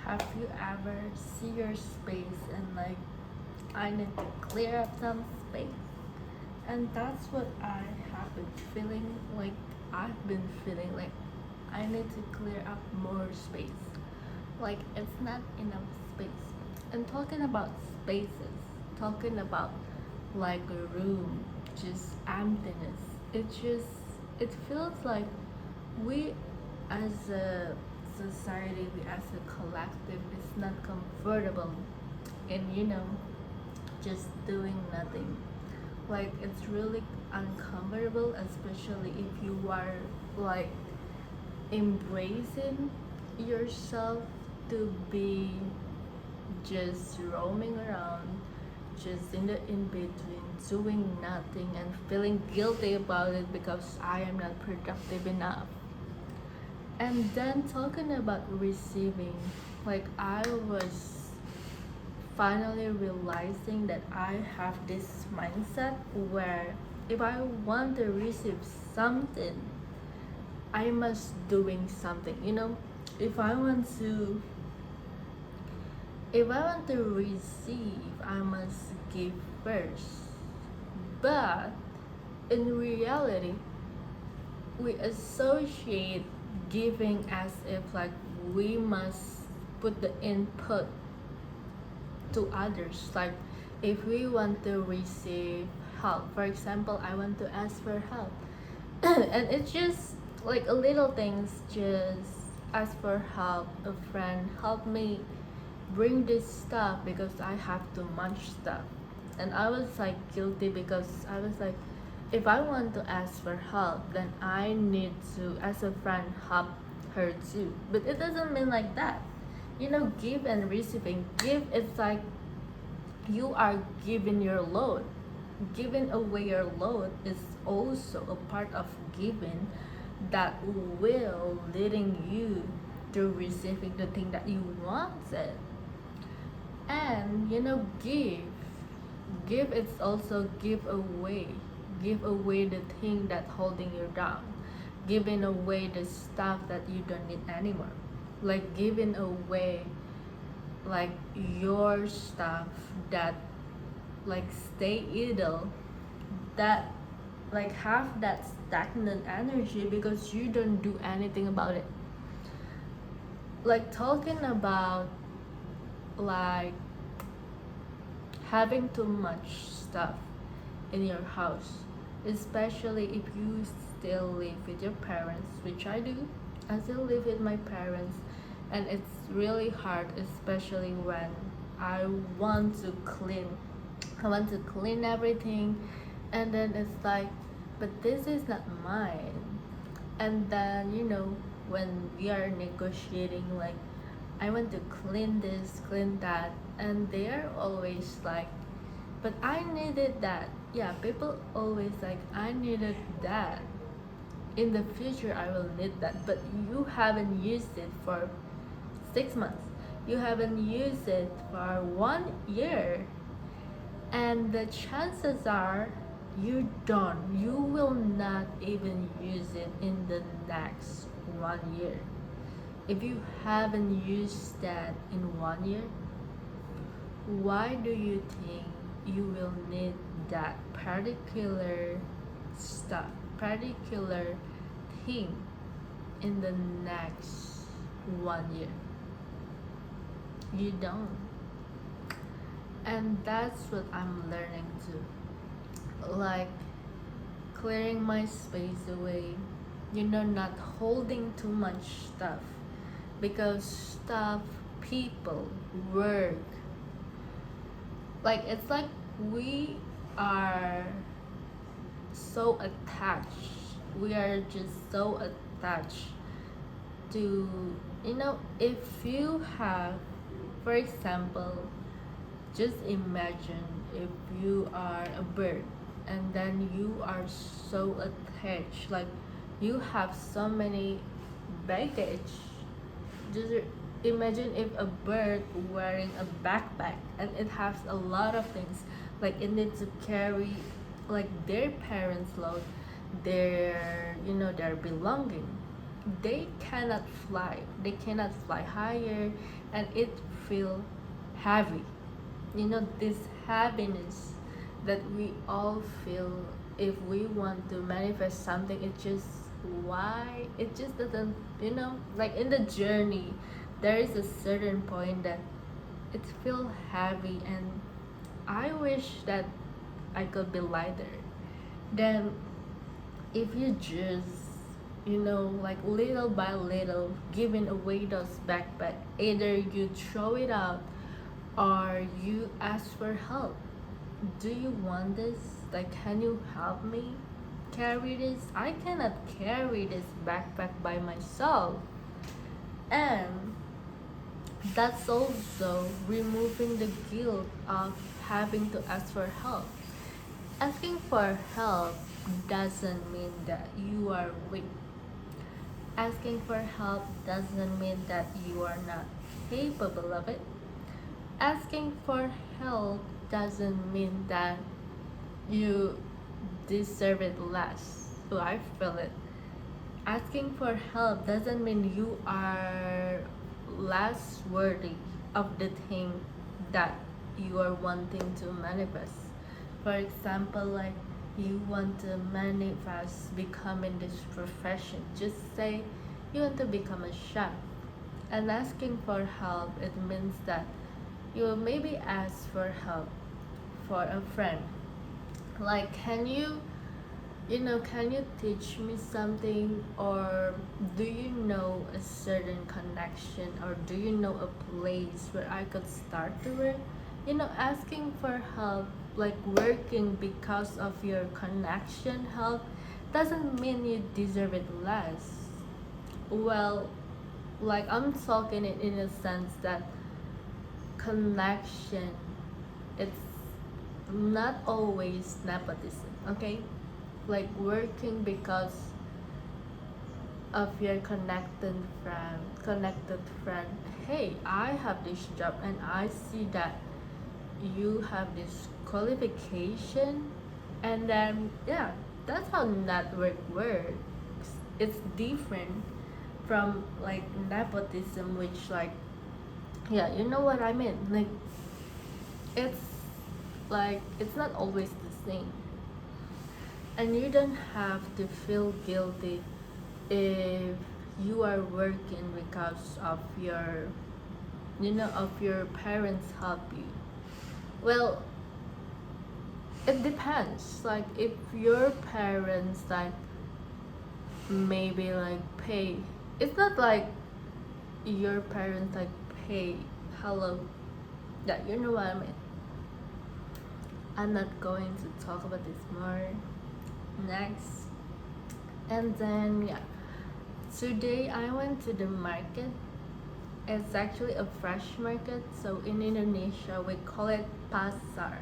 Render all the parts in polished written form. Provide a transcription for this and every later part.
have you ever see your space and like I need to clear up some space? And that's what I have been feeling like. I've been feeling like I need to clear up more space. Like it's not enough space. And talking about spaces, talking about like a room, just emptiness. It feels like we as a society, we as a collective is not comfortable in just doing nothing. Like it's really uncomfortable, especially if you are like embracing yourself to be just roaming around, just in the in between, doing nothing and feeling guilty about it because I am not productive enough. And then talking about receiving, like I was finally realizing that I have this mindset where if I want to receive something, I must doing something. If I want to if I want to receive, I must give first. But in reality, we associate giving as if like we must put the input to others. Like if we want to receive help, for example, I want to ask for help, and it's just like a little things, just ask for help. A friend help me bring this stuff because I have too much stuff. And I was like guilty because I was like, if I want to ask for help, then I need to, as a friend, help her too. But it doesn't mean like that. Give and receiving. Give, it's like you are giving your load. Giving away your load is also a part of giving that will leading you to receiving the thing that you wanted. And give it's also give away the thing that holding you down, giving away the stuff that you don't need anymore, like giving away like your stuff that like stay idle, that like have that stagnant energy because you don't do anything about it. Like talking about like having too much stuff in your house, especially if you still live with your parents, which I do. I still live with my parents, and it's really hard, especially when I want to clean. I want to clean everything, and then it's like, but this is not mine. And then when we are negotiating, like I want to clean this, clean that, and they're always like, but I needed that. Yeah, people always like, I needed that. In the future, I will need that. But you haven't used it for 6 months. You haven't used it for 1 year. And the chances are you don't. You will not even use it in the next 1 year. If you haven't used that in 1 year, why do you think you will need that particular stuff, particular thing in the next 1 year? You don't. And that's what I'm learning too. Like clearing my space away, not holding too much stuff, because stuff, people, work, like it's like we are so attached. We are just so attached to, if you have, for example, just imagine if you are a bird and then you are so attached, like you have so many baggage. Just imagine if a bird wearing a backpack and it has a lot of things, like it needs to carry like their parents load, their their belonging, they cannot fly. They cannot fly higher, and it feel heavy. This happiness that we all feel if we want to manifest something, it just doesn't, like in the journey, there is a certain point that it feels heavy, and I wish that I could be lighter. Then if you just, like little by little giving away those backpack, either you throw it out or you ask for help. Do you want this? Like, can you help me carry this? I cannot carry this backpack by myself. And that's also removing the guilt of having to ask for help. Asking for help doesn't mean that you are weak. Asking for help doesn't mean that you are not capable of it. Asking for help doesn't mean that you deserve it less. So I feel it. Asking for help doesn't mean you are less worthy of the thing that you are wanting to manifest. For example, like you want to manifest becoming this profession. Just say you want to become a chef. And asking for help, it means that you will maybe ask for help for a friend. Like, can you teach me something? Or do you know a certain connection? Or do you know a place where I could start to work? Asking for help, like working because of your connection help, doesn't mean you deserve it less. Well, like I'm talking it in a sense that connection, it's not always nepotism, okay? Like working because of your connected friend. Hey, I have this job and I see that you have this qualification, and then yeah, that's how network works. It's different from like nepotism, which like, yeah, you know what I mean. It's it's not always the same, and you don't have to feel guilty if you are working because of your parents help you. Well, it depends. Like if your parents like maybe like pay, it's not like your parents like pay. Hello, yeah, you know what I mean. I'm not going to talk about this more next. And then yeah, today I went to the market. It's actually a fresh market, so in Indonesia we call it pasar.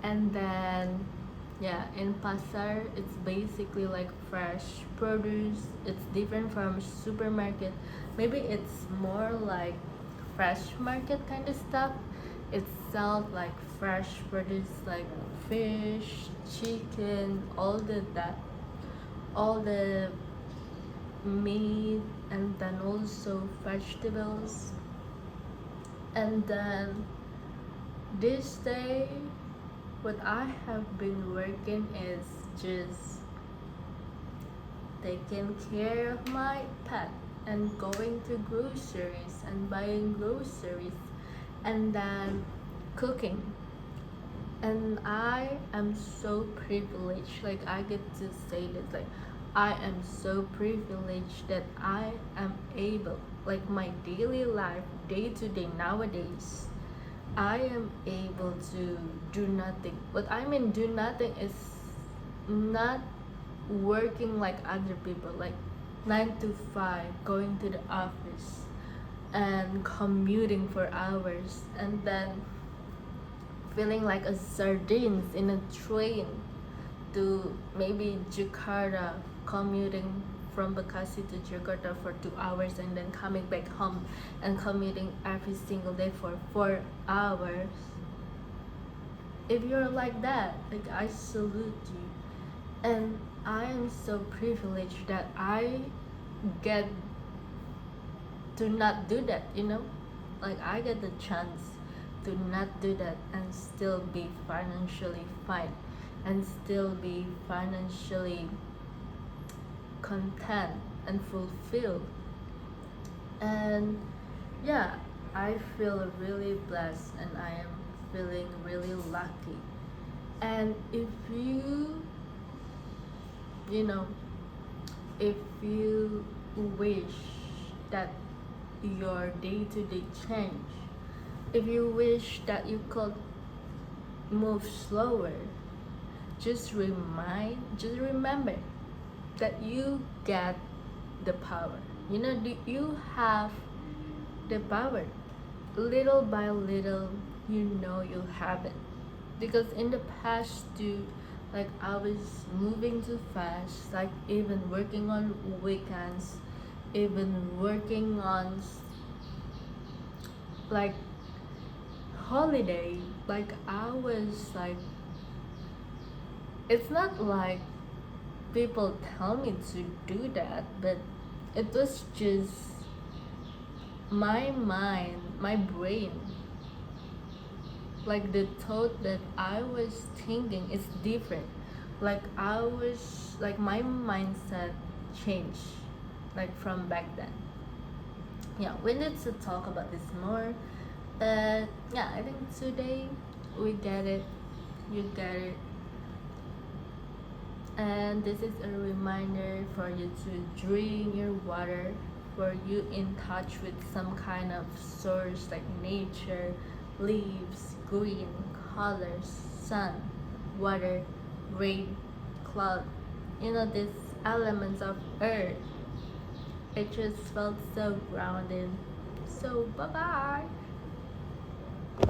And then yeah, in pasar it's basically like fresh produce. It's different from supermarket. Maybe it's more like fresh market kind of stuff. It sells like fresh produce like fish, chicken, all the meat, and then also vegetables. And then this day, what I have been working is just taking care of my pet and going to groceries and buying groceries, and then cooking. And I am so privileged, like I get to say this, like I am so privileged that I am able, like my daily life, day to day nowadays, I am able to do nothing. What I mean do nothing is not working like other people, like 9 to 5, going to the office and commuting for hours, and then feeling like a sardines in a train to maybe Jakarta, commuting from Bekasi to Jakarta for 2 hours, and then coming back home and commuting every single day for 4 hours. If you're like that, like I salute you. And I am so privileged that I get to not do that, you know? Like, I get the chance to not do that and still be financially fine and still be financially content and fulfilled. And yeah, I feel really blessed and I am feeling really lucky. And if you know, if you wish that your day to day change, if you wish that you could move slower, just remember that you get the power. You know, you have the power. Little by little, you know you have it. Because in the past too, like I was moving too fast, like even working on weekends, even working on like holiday, like I was like, it's not like people tell me to do that, but it was just my mind, my brain, like the thought that I was thinking is different. Like I was like my mindset changed like from back then. Yeah, we need to talk about this more. But yeah, I think today we get it. You get it. And this is a reminder for you to drink your water, for you in touch with some kind of source like nature, leaves, green, colors, sun, water, rain, cloud. You know, these elements of earth. It just felt so grounded. So bye bye.